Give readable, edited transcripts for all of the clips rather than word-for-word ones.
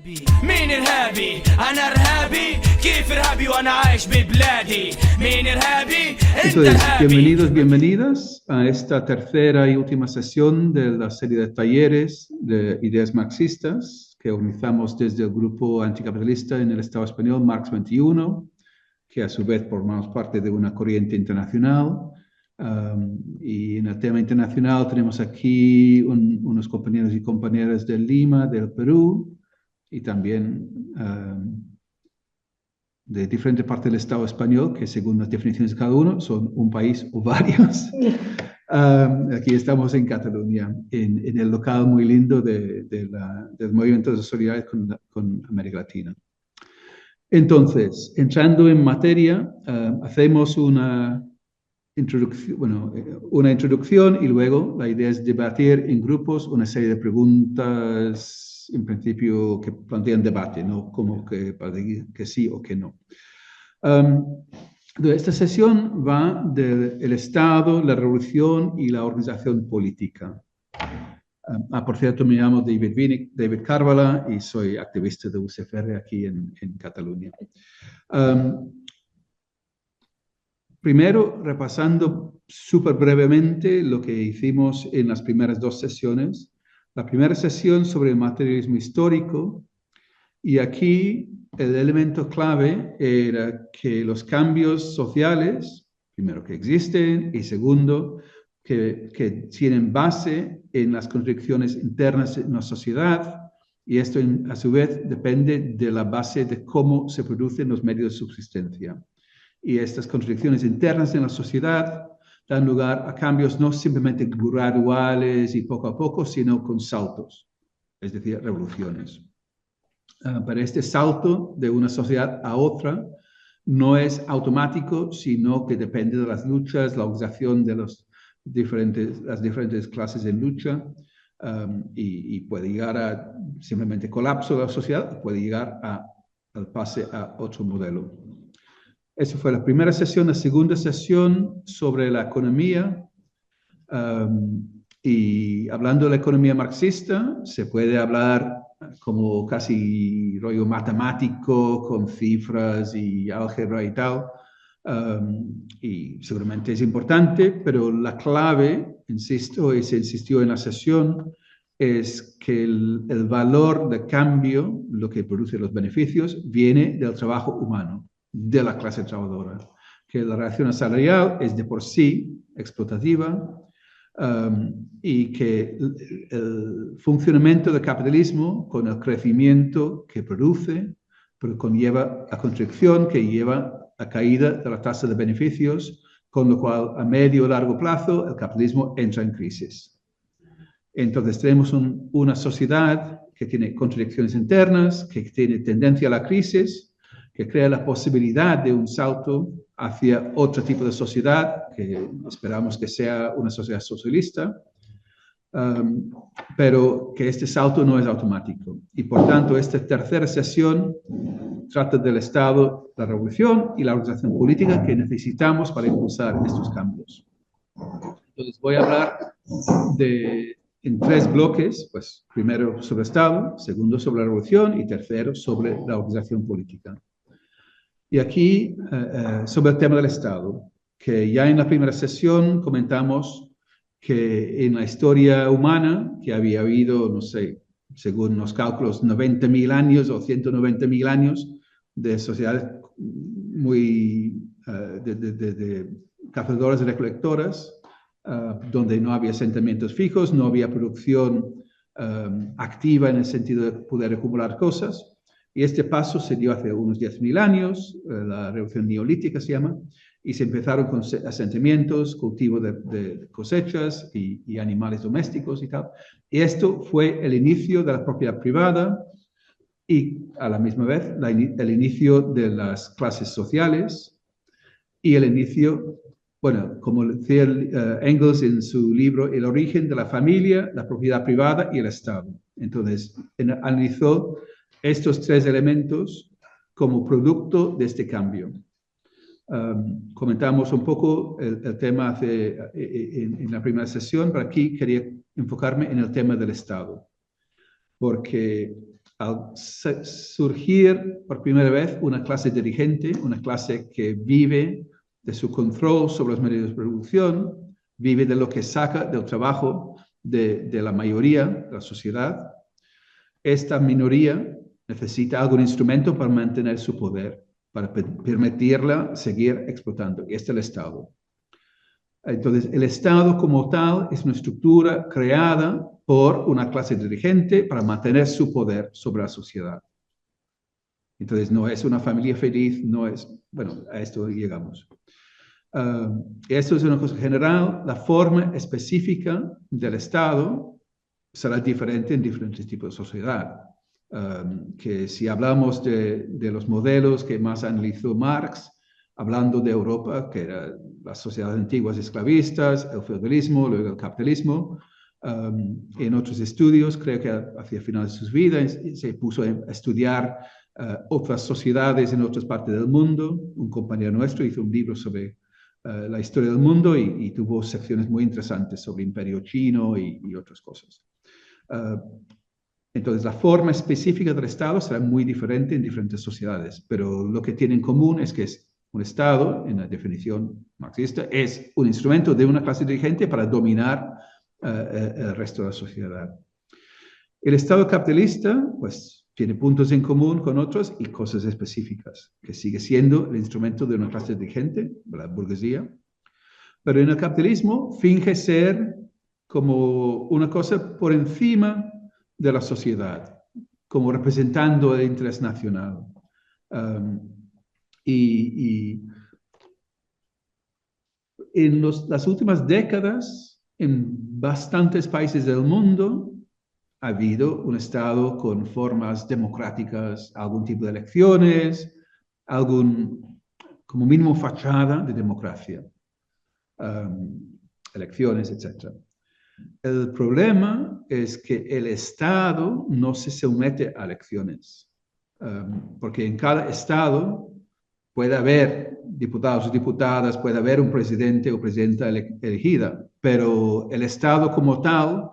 مين إرهابي؟ أنا إرهابي كيف إرهابي وأنا عايش ببلادي مين إرهابي؟ أنت إرهابي. Bienvenidos, bienvenidas a esta tercera y última sesión de la serie de talleres de ideas marxistas que organizamos desde el grupo anticapitalista en el Estado español Marx 21, que a su vez formamos parte de una corriente internacional. Y en el tema internacional tenemos aquí unos compañeros y compañeras de Lima, del Perú, y también de diferentes partes del Estado español, que según las definiciones de cada uno son un país o varios. Aquí estamos en Cataluña, en el local muy lindo del movimiento de solidaridad con América Latina. Entonces, entrando en materia, hacemos una introducción y luego la idea es debatir en grupos una serie de preguntas, en principio, que plantean debate, no como que para decir que sí o que no. Esta sesión va del Estado, la revolución y la organización política. Por cierto, me llamo David Carvala y soy activista de UCFR aquí en Cataluña. Primero, repasando súper brevemente lo que hicimos en las primeras dos sesiones. La primera sesión sobre el materialismo histórico, y aquí el elemento clave era que los cambios sociales, primero que existen, y segundo, que tienen base en las contradicciones internas en la sociedad, y esto a su vez depende de la base de cómo se producen los medios de subsistencia. Y estas contradicciones internas en la sociedad dan lugar a cambios no simplemente graduales y poco a poco, sino con saltos, es decir, revoluciones. Pero este salto de una sociedad a otra no es automático, sino que depende de las luchas, la organización de las diferentes clases en lucha, y puede llegar a simplemente colapso de la sociedad, puede llegar al pase a otro modelo. Esa fue la primera sesión. La segunda sesión sobre la economía, y hablando de la economía marxista, se puede hablar como casi rollo matemático, con cifras y álgebra y tal, y seguramente es importante, pero la clave, insisto, y se insistió en la sesión, es que el valor de cambio, lo que produce los beneficios, viene del trabajo humano, de la clase trabajadora, que la relación salarial es de por sí explotativa, y que el funcionamiento del capitalismo, con el crecimiento que produce, pero conlleva a contracción que lleva a caída de la tasa de beneficios, con lo cual a medio o largo plazo el capitalismo entra en crisis. Entonces tenemos una sociedad que tiene contradicciones internas, que tiene tendencia a la crisis, que crea la posibilidad de un salto hacia otro tipo de sociedad, que esperamos que sea una sociedad socialista, pero que este salto no es automático. Y por tanto, esta tercera sesión trata del Estado, la revolución y la organización política que necesitamos para impulsar estos cambios. Entonces voy a hablar en tres bloques, pues primero sobre Estado, segundo sobre la revolución y tercero sobre la organización política. Y aquí, sobre el tema del Estado, que ya en la primera sesión comentamos que en la historia humana, que había habido, no sé, según los cálculos, 90.000 años o 190.000 años de sociedades muy de cazadoras y recolectoras, donde no había asentamientos fijos, no había producción activa en el sentido de poder acumular cosas. Y este paso se dio hace unos 10.000 años, la revolución neolítica se llama, y se empezaron con asentamientos, cultivo de cosechas y animales domésticos y tal. Y esto fue el inicio de la propiedad privada y a la misma vez el inicio de las clases sociales y el inicio, bueno, como decía Engels en su libro El origen de la familia, la propiedad privada y el Estado. Entonces, analizó estos tres elementos como producto de este cambio. Comentamos un poco el tema en la primera sesión, pero aquí quería enfocarme en el tema del Estado, porque al surgir por primera vez una clase dirigente, una clase que vive de su control sobre los medios de producción, vive de lo que saca del trabajo de la mayoría de la sociedad, esta minoría necesita algún instrumento para mantener su poder, para permitirla seguir explotando, y este es el Estado. Entonces, el Estado como tal es una estructura creada por una clase dirigente para mantener su poder sobre la sociedad. Entonces, no es una familia feliz, no es... Bueno, a esto llegamos. Esto es una cosa general. La forma específica del Estado será diferente en diferentes tipos de sociedad. Que si hablamos de los modelos que más analizó Marx, hablando de Europa, que eran las sociedades antiguas esclavistas, el feudalismo, luego el capitalismo, en otros estudios, creo que hacia el final de sus vidas, se puso a estudiar otras sociedades en otras partes del mundo. Un compañero nuestro hizo un libro sobre la historia del mundo y tuvo secciones muy interesantes sobre el Imperio Chino y otras cosas. Entonces, la forma específica del Estado será muy diferente en diferentes sociedades, pero lo que tiene en común es que es un Estado, en la definición marxista, es un instrumento de una clase dirigente para dominar el resto de la sociedad. El Estado capitalista, pues, tiene puntos en común con otros y cosas específicas, que sigue siendo el instrumento de una clase dirigente, la burguesía, pero en el capitalismo finge ser como una cosa por encima de la sociedad, como representando el interés nacional. Y en las últimas décadas, en bastantes países del mundo, ha habido un Estado con formas democráticas, algún tipo de elecciones, como mínimo fachada de democracia, elecciones, etc. El problema es que el Estado no se somete a elecciones, porque en cada Estado puede haber diputados o diputadas, puede haber un presidente o presidenta elegida, pero el Estado como tal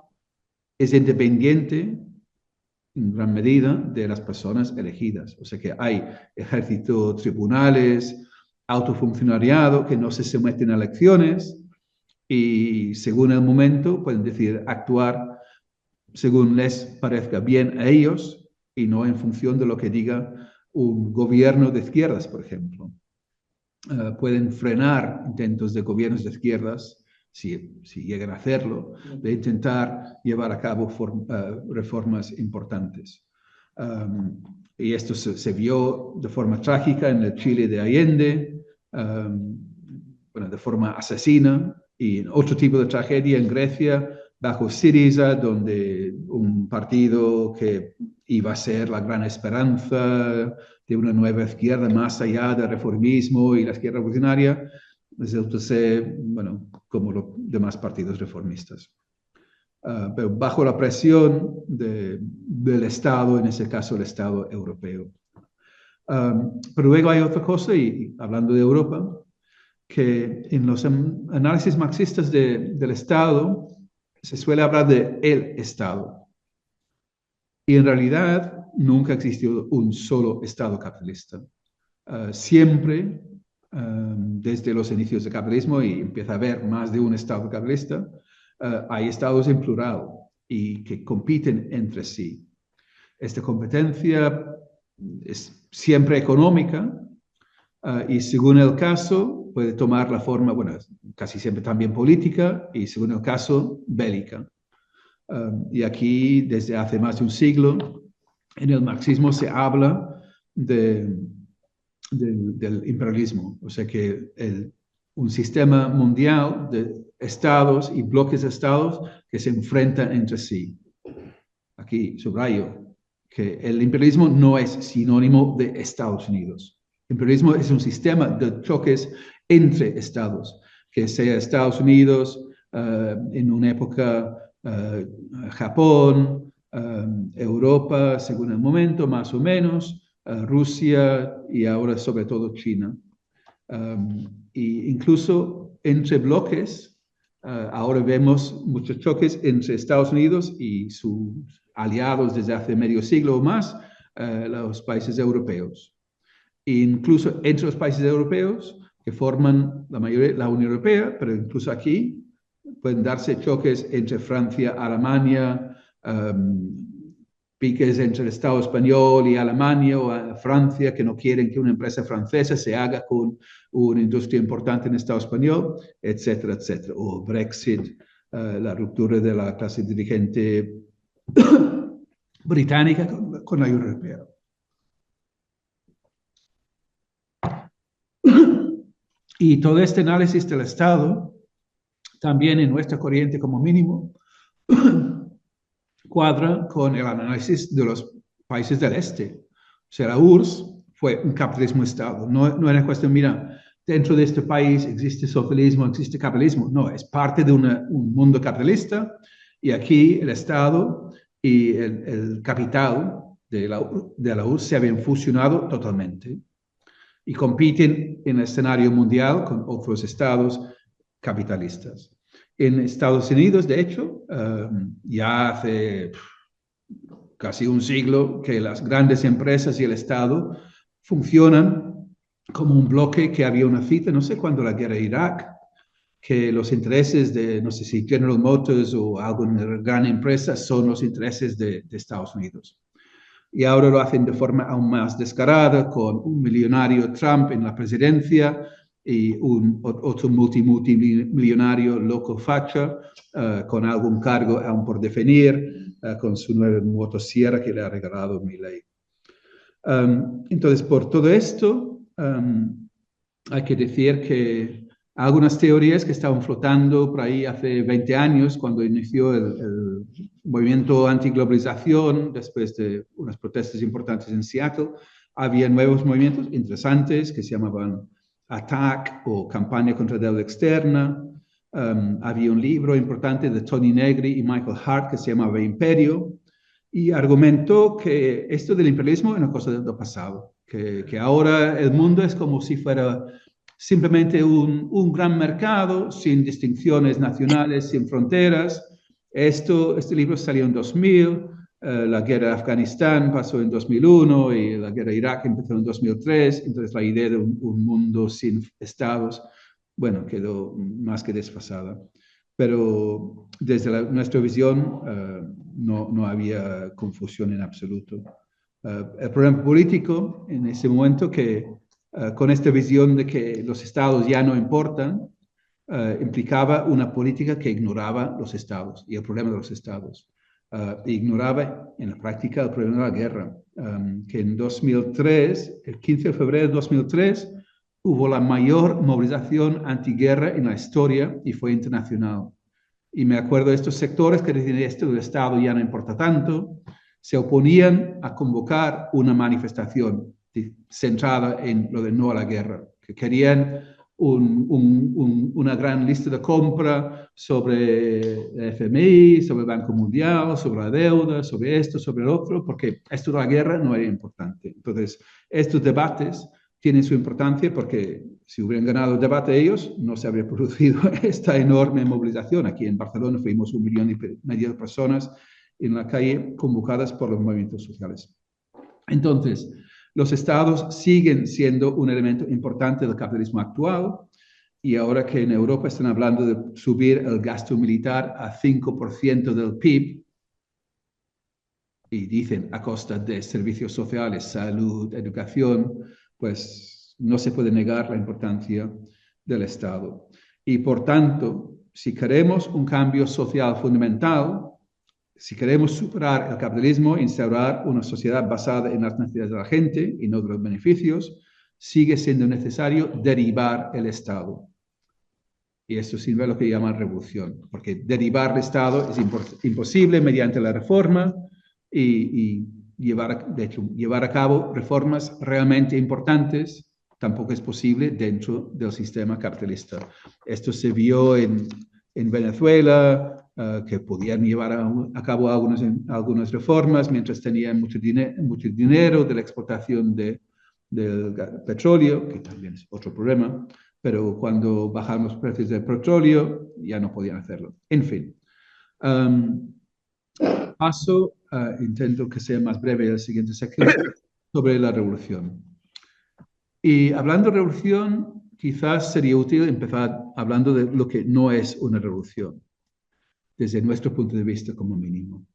es independiente en gran medida de las personas elegidas. O sea que hay ejército, tribunales, autofuncionariado que no se someten a elecciones y según el momento pueden decidir actuar según les parezca bien a ellos y no en función de lo que diga un gobierno de izquierdas, por ejemplo. Pueden frenar intentos de gobiernos de izquierdas, si llegan a hacerlo, de intentar llevar a cabo reformas importantes. Y esto se vio de forma trágica en el Chile de Allende, de forma asesina, y en otro tipo de tragedia en Grecia, bajo Syriza, donde un partido que iba a ser la gran esperanza de una nueva izquierda más allá del reformismo y la izquierda revolucionaria, resulta ser, como los demás partidos reformistas. Pero bajo la presión del Estado, en ese caso el Estado europeo. Pero luego hay otra cosa, y hablando de Europa, que en los análisis marxistas del Estado se suele hablar de el Estado. Y en realidad nunca ha existido un solo Estado capitalista. Siempre, desde los inicios del capitalismo, y empieza a haber más de un Estado capitalista, hay estados en plural y que compiten entre sí. Esta competencia es siempre económica y según el caso puede tomar la forma, casi siempre también política y según el caso bélica. Y aquí, desde hace más de un siglo, en el marxismo se habla del imperialismo, o sea que un sistema mundial de estados y bloques de estados que se enfrentan entre sí. Aquí subrayo que el imperialismo no es sinónimo de Estados Unidos. El imperialismo es un sistema de choques entre estados, que sea Estados Unidos, en una época Japón, Europa, según el momento, más o menos, Rusia y ahora sobre todo China. E incluso entre bloques, ahora vemos muchos choques entre Estados Unidos y sus aliados desde hace medio siglo o más, los países europeos. E incluso entre los países europeos que forman la mayoría la Unión Europea, pero incluso aquí pueden darse choques entre Francia, Alemania, piques entre el Estado español y Alemania o Francia, que no quieren que una empresa francesa se haga con una industria importante en el Estado español, etcétera, etcétera. O Brexit, la ruptura de la clase dirigente británica con la Unión Europea. Y todo este análisis del Estado, también en nuestra corriente como mínimo, cuadra con el análisis de los países del este. O sea, la URSS fue un capitalismo Estado. No era cuestión, mira, dentro de este país existe socialismo, existe capitalismo. No, es parte de un mundo capitalista y aquí el Estado y el capital de la URSS se habían fusionado totalmente y compiten en el escenario mundial con otros estados capitalistas. En Estados Unidos, de hecho, ya hace casi un siglo que las grandes empresas y el Estado funcionan como un bloque que había una cita, no sé cuándo la guerra de Irak, que los intereses de, no sé si General Motors o alguna gran empresa son los intereses de Estados Unidos. Y ahora lo hacen de forma aún más descarada, con un millonario Trump en la presidencia y otro multimillonario loco facha, con algún cargo aún por definir, con su nueva motosierra que le ha regalado Milei. Entonces, por todo esto, hay que decir que algunas teorías que estaban flotando por ahí hace 20 años, cuando inició el movimiento antiglobalización, después de unas protestas importantes en Seattle, había nuevos movimientos interesantes que se llamaban ATTAC o Campaña contra Deuda Externa. Había un libro importante de Tony Negri y Michael Hart que se llamaba Imperio y argumentó que esto del imperialismo es una cosa del pasado, que ahora el mundo es como si fuera simplemente un gran mercado sin distinciones nacionales, sin fronteras. Este libro salió en 2000, la guerra de Afganistán pasó en 2001 y la guerra de Irak empezó en 2003, entonces la idea de un mundo sin estados, bueno, quedó más que desfasada. Pero desde nuestra visión no había confusión en absoluto. El problema político en ese momento que con esta visión de que los estados ya no importan, implicaba una política que ignoraba los estados y el problema de los estados. Ignoraba en la práctica el problema de la guerra, que en 2003, el 15 de febrero de 2003, hubo la mayor movilización antiguerra en la historia y fue internacional. Y me acuerdo de estos sectores que decían esto del Estado ya no importa tanto, se oponían a convocar una manifestación centrada en lo de no a la guerra, que querían una gran lista de compra sobre el FMI, sobre el Banco Mundial, sobre la deuda, sobre esto, sobre el otro, porque esto de la guerra no era importante. Entonces, estos debates tienen su importancia porque si hubieran ganado el debate ellos, no se habría producido esta enorme movilización. Aquí en Barcelona fuimos 1,5 millones de personas en la calle convocadas por los movimientos sociales. Entonces, los estados siguen siendo un elemento importante del capitalismo actual y ahora que en Europa están hablando de subir el gasto militar a 5% del PIB y dicen a costa de servicios sociales, salud, educación, pues no se puede negar la importancia del Estado. Y por tanto, si queremos un cambio social fundamental, si queremos superar el capitalismo, instaurar una sociedad basada en las necesidades de la gente y no de los beneficios, sigue siendo necesario derribar el Estado. Y esto sirve a lo que llaman revolución, porque derribar el Estado es imposible mediante la reforma y llevar a cabo reformas realmente importantes tampoco es posible dentro del sistema capitalista. Esto se vio en Venezuela, que podían llevar a cabo algunas reformas mientras tenían mucho dinero de la exportación del petróleo, que también es otro problema, pero cuando bajaron los precios del petróleo ya no podían hacerlo. En fin, paso intento que sea más breve la siguiente sección, sobre la revolución. Y hablando de revolución, quizás sería útil empezar hablando de lo que no es una revolución, desde nuestro punto de vista como mínimo.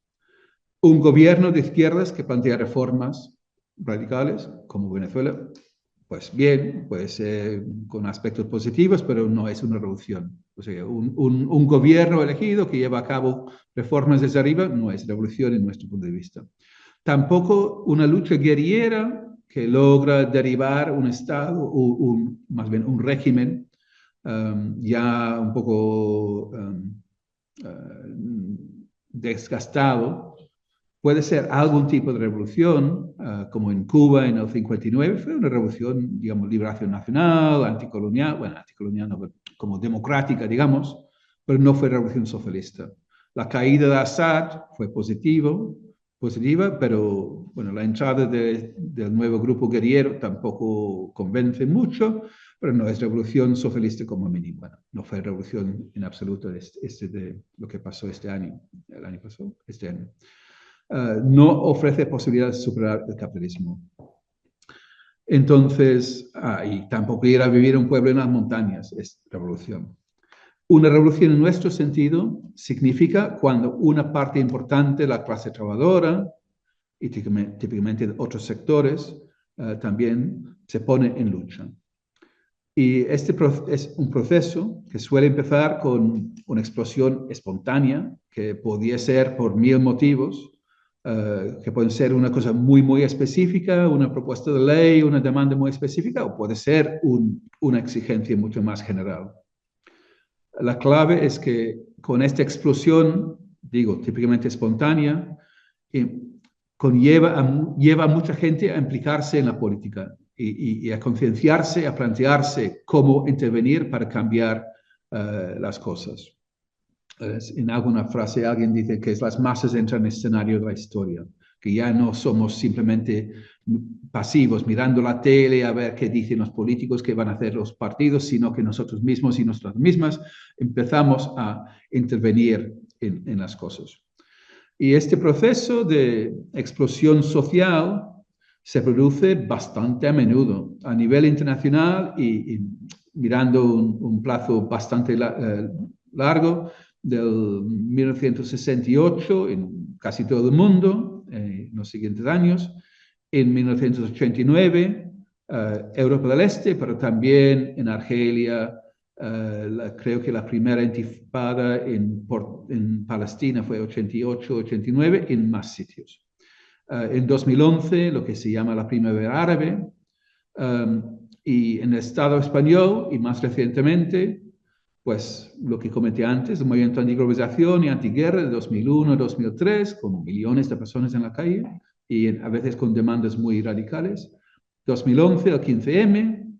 Un gobierno de izquierdas que plantea reformas radicales, como Venezuela, pues bien, pues con aspectos positivos, pero no es una revolución. O sea, un gobierno elegido que lleva a cabo reformas desde arriba no es revolución en nuestro punto de vista. Tampoco una lucha guerrillera que logra derivar un Estado, más bien un régimen ya un poco desgastado. Puede ser algún tipo de revolución, como en Cuba en el 59, fue una revolución, digamos, liberación nacional, anticolonial, bueno, anticolonial no, como democrática, digamos, pero no fue revolución socialista. La caída de Assad fue positiva, pero bueno, la entrada del nuevo grupo guerrillero tampoco convence mucho, pero no es revolución socialista como mínimo. Bueno, no fue revolución en absoluto de lo que pasó este año, el año pasado, este año. No ofrece posibilidades de superar el capitalismo. Entonces, y tampoco ir a vivir en un pueblo en las montañas es revolución. Una revolución en nuestro sentido significa cuando una parte importante de la clase trabajadora y típicamente de otros sectores también se pone en lucha. Y este es un proceso que suele empezar con una explosión espontánea, que podía ser por 1000 motivos, que pueden ser una cosa muy, muy específica, una propuesta de ley, una demanda muy específica, o puede ser una exigencia mucho más general. La clave es que con esta explosión, digo, típicamente espontánea, lleva a mucha gente a implicarse en la política y a concienciarse, a plantearse cómo intervenir para cambiar las cosas. En alguna frase alguien dice que las masas entran en el escenario de la historia, que ya no somos simplemente pasivos mirando la tele a ver qué dicen los políticos, qué van a hacer los partidos, sino que nosotros mismos y nosotras mismas empezamos a intervenir en las cosas. Y este proceso de explosión social se produce bastante a menudo a nivel internacional y mirando un plazo bastante largo, del 1968 en casi todo el mundo, en los siguientes años, en 1989, Europa del Este, pero también en Argelia. Creo que la primera intifada en Palestina fue 88-89, en más sitios. En 2011, lo que se llama la Primavera Árabe, y en el Estado español, y más recientemente, pues lo que comenté antes, el movimiento antiglobalización y antiguerra de 2001-2003, con millones de personas en la calle y a veces con demandas muy radicales. 2011, el 15M,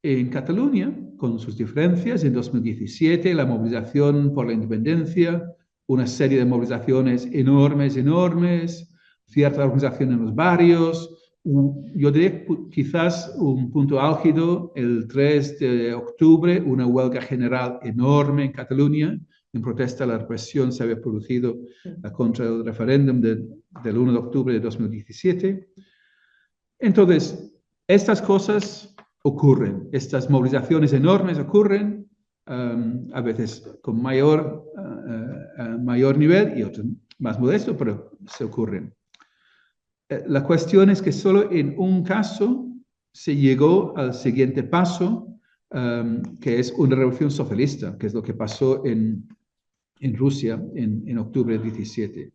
en Cataluña, con sus diferencias. En 2017, la movilización por la independencia, una serie de movilizaciones enormes, cierta organización en los barrios. Yo diría quizás un punto álgido, el 3 de octubre, una huelga general enorme en Cataluña, en protesta a la represión que se había producido contra el referéndum del 1 de octubre de 2017. Entonces, estas cosas ocurren, estas movilizaciones enormes ocurren, a veces con mayor nivel y otros más modesto, pero se ocurren. La cuestión es que solo en un caso se llegó al siguiente paso, que es una revolución socialista, que es lo que pasó en Rusia en octubre del 17.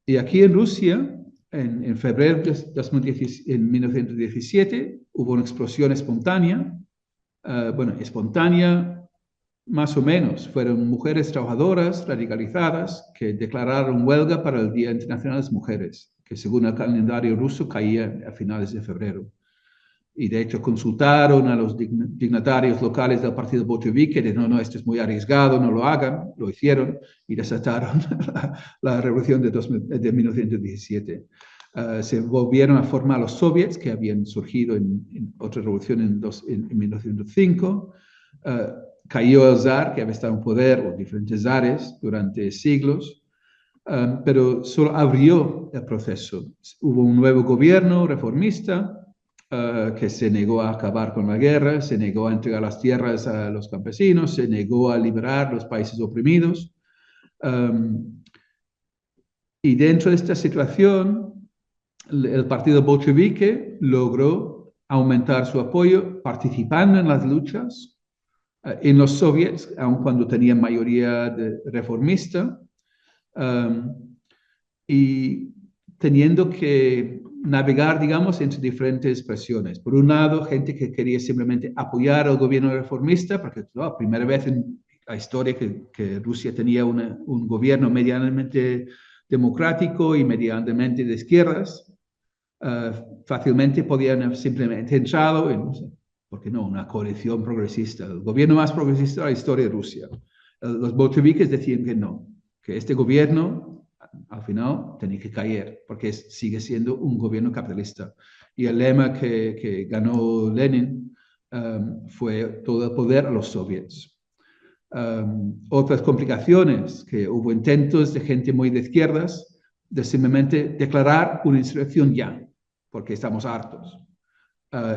Y aquí en Rusia, en febrero de 1917, hubo una explosión espontánea. Espontánea más o menos. Fueron mujeres trabajadoras radicalizadas que declararon huelga para el Día Internacional de las Mujeres, que según el calendario ruso caía a finales de febrero. Y de hecho consultaron a los dignatarios locales del partido bolchevique, de no, esto es muy arriesgado, no lo hagan, lo hicieron y desataron la revolución de 1917. Se volvieron a formar los soviets que habían surgido en otra revolución en 1905. Cayó el zar, que había estado en poder, o diferentes zares durante siglos. pero solo abrió el proceso. Hubo un nuevo gobierno reformista que se negó a acabar con la guerra, se negó a entregar las tierras a los campesinos, se negó a liberar los países oprimidos. Y dentro de esta situación, el partido bolchevique logró aumentar su apoyo participando en las luchas en los soviets, aun cuando tenían mayoría reformista, y teniendo que navegar, digamos, entre diferentes presiones. Por un lado, gente que quería simplemente apoyar al gobierno reformista, porque la primera vez en la historia que Rusia tenía un gobierno medianamente democrático y medianamente de izquierdas, fácilmente podían simplemente entrado en, no sé, ¿por qué no?, una coalición progresista, el gobierno más progresista de la historia de Rusia. Los bolcheviques decían que no, que este gobierno al final tenía que caer, porque sigue siendo un gobierno capitalista. Y el lema que ganó Lenin fue todo el poder a los soviets. Otras complicaciones, que hubo intentos de gente muy de izquierdas de simplemente declarar una insurrección ya, porque estamos hartos.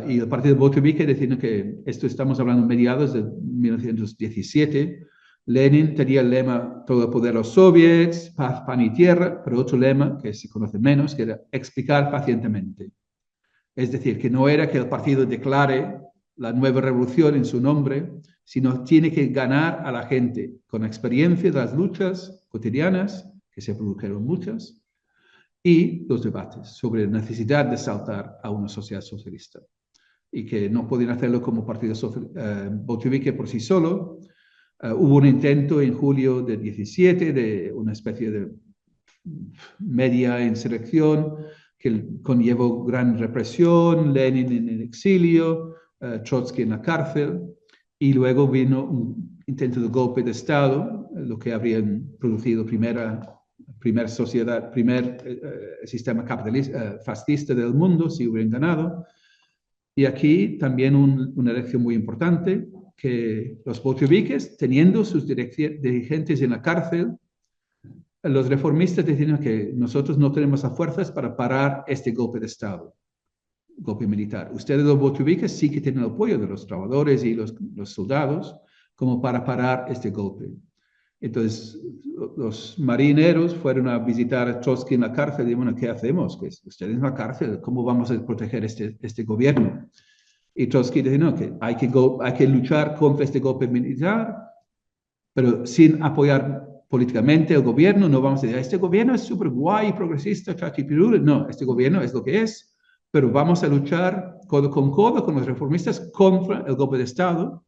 Y el partido bolchevique diciendo que esto estamos hablando mediados de 1917, Lenin tenía el lema todo el poder a los soviets, paz, pan y tierra, pero otro lema que se conoce menos, que era explicar pacientemente. Es decir, que no era que el partido declare la nueva revolución en su nombre, sino tiene que ganar a la gente con experiencia de las luchas cotidianas, que se produjeron muchas, y los debates sobre la necesidad de saltar a una sociedad socialista. Y que no podían hacerlo como partido bolchevique por sí solo. Hubo un intento en julio de 17 de una especie de media insurrección que conllevó gran represión, Lenin en el exilio, Trotsky en la cárcel, y luego vino un intento de golpe de Estado, lo que habrían producido primer sociedad, primer sistema capitalista, fascista del mundo, si hubieran ganado. Y aquí también una lección muy importante, que los bolcheviques, teniendo sus dirigentes en la cárcel, los reformistas decían que nosotros no tenemos las fuerzas para parar este golpe de Estado, golpe militar. Ustedes, los bolcheviques, sí que tienen el apoyo de los trabajadores y los soldados como para parar este golpe. Entonces, los marineros fueron a visitar a Trotsky en la cárcel y dijeron, bueno, ¿qué hacemos? Pues ustedes en la cárcel, ¿cómo vamos a proteger este gobierno? Y Trotsky dijo, no, que hay que luchar contra este golpe militar, pero sin apoyar políticamente el gobierno. No vamos a decir, este gobierno es súper guay, progresista, chachipirul. No, este gobierno es lo que es, pero vamos a luchar codo con los reformistas contra el golpe de Estado.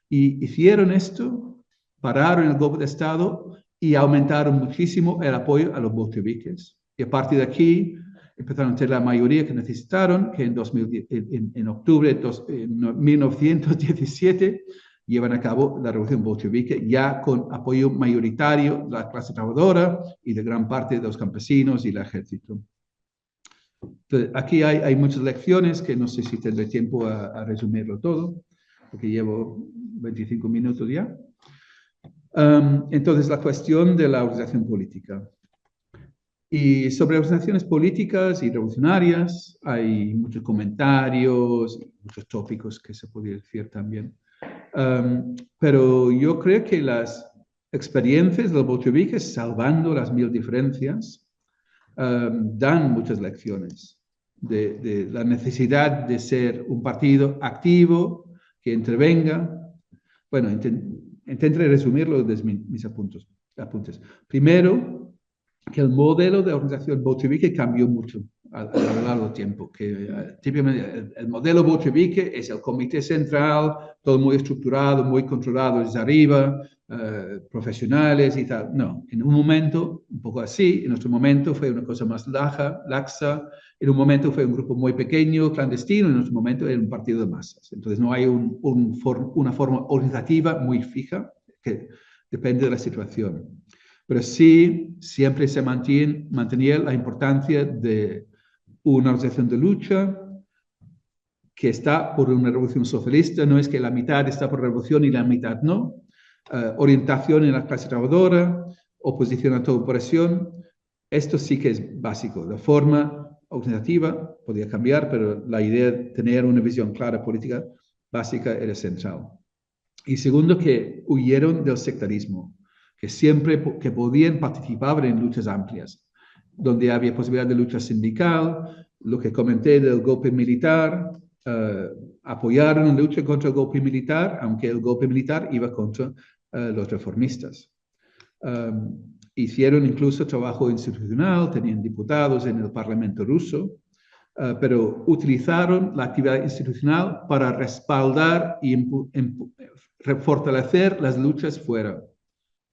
Y hicieron esto, pararon el golpe de Estado y aumentaron muchísimo el apoyo a los bolcheviques. Y a partir de aquí empezaron a tener la mayoría que necesitaron, que en octubre de 1917 llevan a cabo la revolución bolchevique ya con apoyo mayoritario de la clase trabajadora y de gran parte de los campesinos y el ejército. Entonces, aquí hay muchas lecciones que no sé si tendré tiempo a resumirlo todo, porque llevo 25 minutos ya. Entonces, la cuestión de la organización política. Y sobre organizaciones políticas y revolucionarias hay muchos comentarios, muchos tópicos que se podría decir también. Pero yo creo que las experiencias de los bolcheviques, salvando las mil diferencias, dan muchas lecciones de la necesidad de ser un partido activo, que intervenga. Bueno, intentaré resumirlo desde mis apuntes. Primero, que el modelo de organización bolchevique cambió mucho a lo largo del tiempo. Que típicamente el modelo bolchevique es el comité central, todo muy estructurado, muy controlado desde arriba, profesionales y tal. No, en un momento un poco así, en otro momento fue una cosa más laxa, en un momento fue un grupo muy pequeño, clandestino, en otro momento era un partido de masas. Entonces no hay una forma organizativa muy fija que depende de la situación. Pero sí, siempre se mantenía la importancia de una organización de lucha que está por una revolución socialista, no es que la mitad está por revolución y la mitad no. Orientación en la clase trabajadora, oposición a toda opresión. Esto sí que es básico. La forma organizativa podía cambiar, pero la idea de tener una visión clara política básica era central. Y segundo, que huyeron del sectarismo, que siempre que podían participaban en luchas amplias, donde había posibilidad de lucha sindical, lo que comenté del golpe militar, apoyaron la lucha contra el golpe militar, aunque el golpe militar iba contra los reformistas. Hicieron incluso trabajo institucional, tenían diputados en el Parlamento ruso, pero utilizaron la actividad institucional para respaldar y fortalecer las luchas fuera.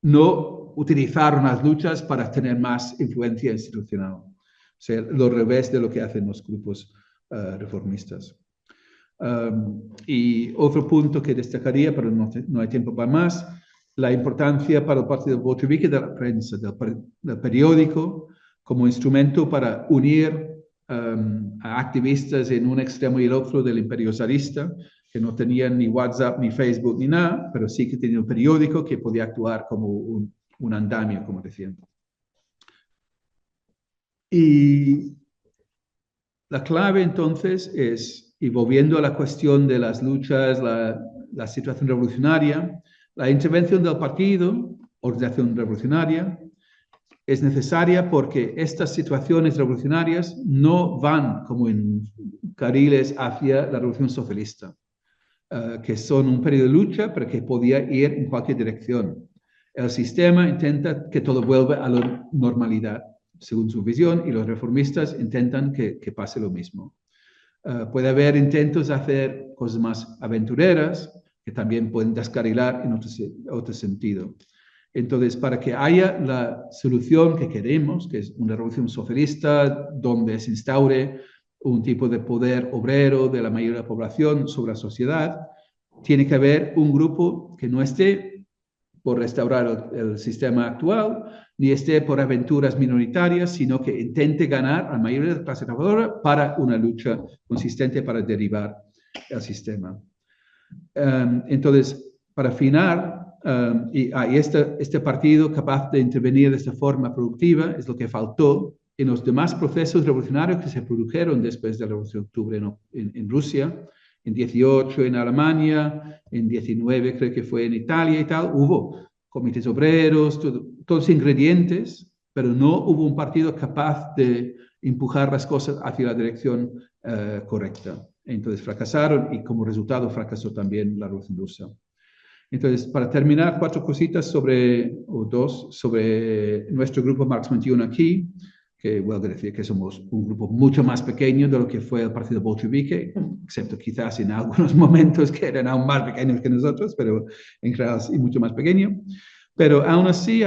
No utilizaron las luchas para tener más influencia institucional. O sea, lo revés de lo que hacen los grupos reformistas. Y otro punto que destacaría, pero no hay tiempo para más, la importancia para el partido bolchevique de la prensa, del periódico, como instrumento para unir a activistas en un extremo y el otro del imperio zarista, que no tenían ni WhatsApp, ni Facebook, ni nada, pero sí que tenían un periódico que podía actuar como un andamio, como decían. Y la clave entonces es, y volviendo a la cuestión de las luchas, la situación revolucionaria, la intervención del partido, organización revolucionaria, es necesaria porque estas situaciones revolucionarias no van como en carriles hacia la revolución socialista, que son un periodo de lucha, pero que podía ir en cualquier dirección. El sistema intenta que todo vuelva a la normalidad, según su visión, y los reformistas intentan que pase lo mismo. Puede haber intentos de hacer cosas más aventureras, que también pueden descarrilar en otro sentido. Entonces, para que haya la solución que queremos, que es una revolución socialista, donde se instaure un tipo de poder obrero de la mayoría de la población sobre la sociedad, tiene que haber un grupo que no esté por restaurar el sistema actual, ni esté por aventuras minoritarias, sino que intente ganar a la mayoría de la clase trabajadora para una lucha consistente para derribar el sistema. Entonces, para afinar, este partido capaz de intervenir de esta forma productiva es lo que faltó en los demás procesos revolucionarios que se produjeron después de la Revolución de Octubre en Rusia, en 18 en Alemania, en 19 creo que fue en Italia y tal. Hubo comités obreros, todos ingredientes, pero no hubo un partido capaz de empujar las cosas hacia la dirección correcta. Entonces fracasaron y como resultado fracasó también la Revolución Rusa. Entonces, para terminar, 4 cositas o dos sobre nuestro grupo Marx 21 aquí, que vuelvo a decir que somos un grupo mucho más pequeño de lo que fue el partido bolchevique, excepto quizás en algunos momentos que eran aún más pequeños que nosotros, pero en general sí mucho más pequeño. Pero aún así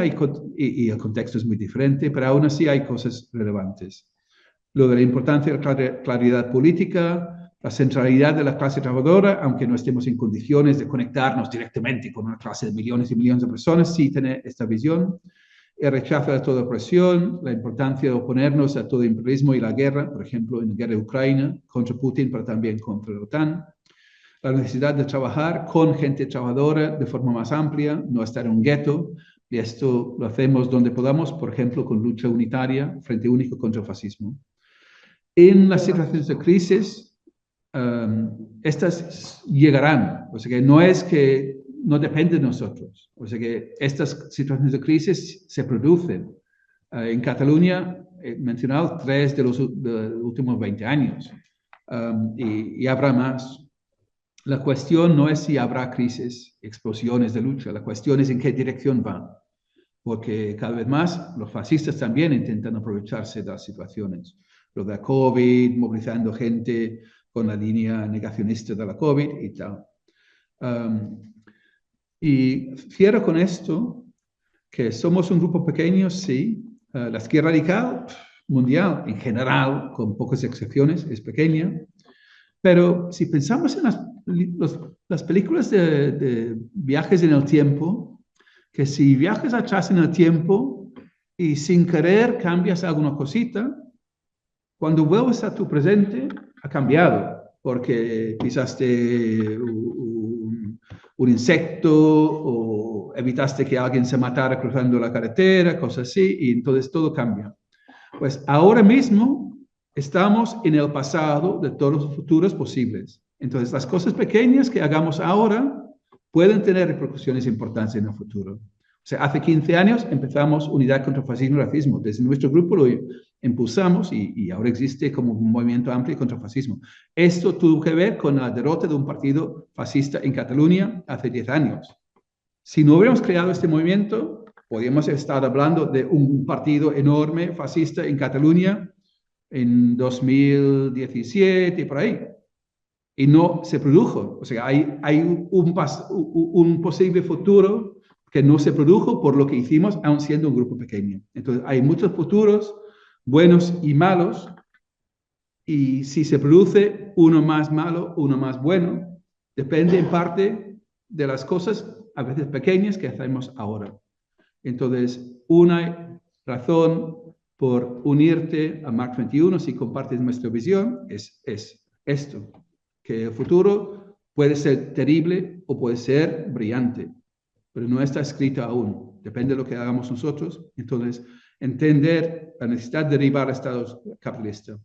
y el contexto es muy diferente, pero aún así hay cosas relevantes. Lo de la importancia de la claridad política, la centralidad de la clase trabajadora, aunque no estemos en condiciones de conectarnos directamente con una clase de millones y millones de personas, sí tener esta visión. El rechazo a toda opresión, la importancia de oponernos a todo imperialismo y la guerra, por ejemplo, en la guerra de Ucrania, contra Putin, pero también contra la OTAN. La necesidad de trabajar con gente trabajadora de forma más amplia, no estar en un gueto, y esto lo hacemos donde podamos, por ejemplo, con lucha unitaria, frente único contra el fascismo. En las situaciones de crisis, estas llegarán, o sea que no es que no depende de nosotros, o sea que estas situaciones de crisis se producen. En Cataluña he mencionado 3 de los últimos 20 años y habrá más. La cuestión no es si habrá crisis, explosiones de lucha, la cuestión es en qué dirección van, porque cada vez más los fascistas también intentan aprovecharse de las situaciones. Lo de la COVID, movilizando gente con la línea negacionista de la COVID y tal. Y cierro con esto, que somos un grupo pequeño, sí. La izquierda radical mundial, en general, con pocas excepciones, es pequeña. Pero si pensamos en las películas de viajes en el tiempo, que si viajas atrás en el tiempo y sin querer cambias alguna cosita, cuando vuelves a tu presente, ha cambiado, porque pisaste un insecto o o evitaste que alguien se matara cruzando la carretera, cosas así, y entonces todo cambia. Pues ahora mismo estamos en el pasado de todos los futuros posibles. Entonces las cosas pequeñas que hagamos ahora pueden tener repercusiones importantes en el futuro. O sea, hace 15 años empezamos Unidad contra Fascismo y Racismo. Desde nuestro grupo lo impulsamos y ahora existe como un movimiento amplio contra el fascismo. Esto tuvo que ver con la derrota de un partido fascista en Cataluña hace 10 años. Si no hubiéramos creado este movimiento, podríamos estar hablando de un partido enorme fascista en Cataluña en 2017 y por ahí. Y no se produjo. O sea, hay un posible futuro que no se produjo por lo que hicimos, aun siendo un grupo pequeño. Entonces, hay muchos futuros, buenos y malos, y si se produce uno más malo, uno más bueno, depende en parte de las cosas, a veces pequeñas, que hacemos ahora. Entonces, una razón por unirte a Mark 21, si compartes nuestra visión, es esto, que el futuro puede ser terrible o puede ser brillante, pero no está escrito aún, depende de lo que hagamos nosotros. Entonces, entender la necesidad de derribar el Estado capitalista,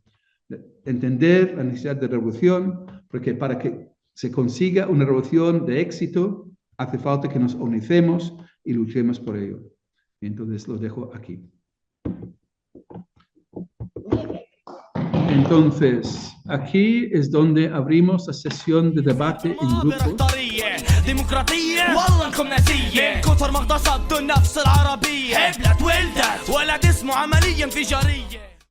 entender la necesidad de revolución, porque para que se consiga una revolución de éxito, hace falta que nos organicemos y luchemos por ello. Entonces, los dejo aquí. Entonces, aquí es donde abrimos la sesión de debate en grupo. ديمقراطية والله انكم ناسية من كثر ما اغتصبتوا النفس العربية حبلت ولدت ولد اسمه عملية انفجارية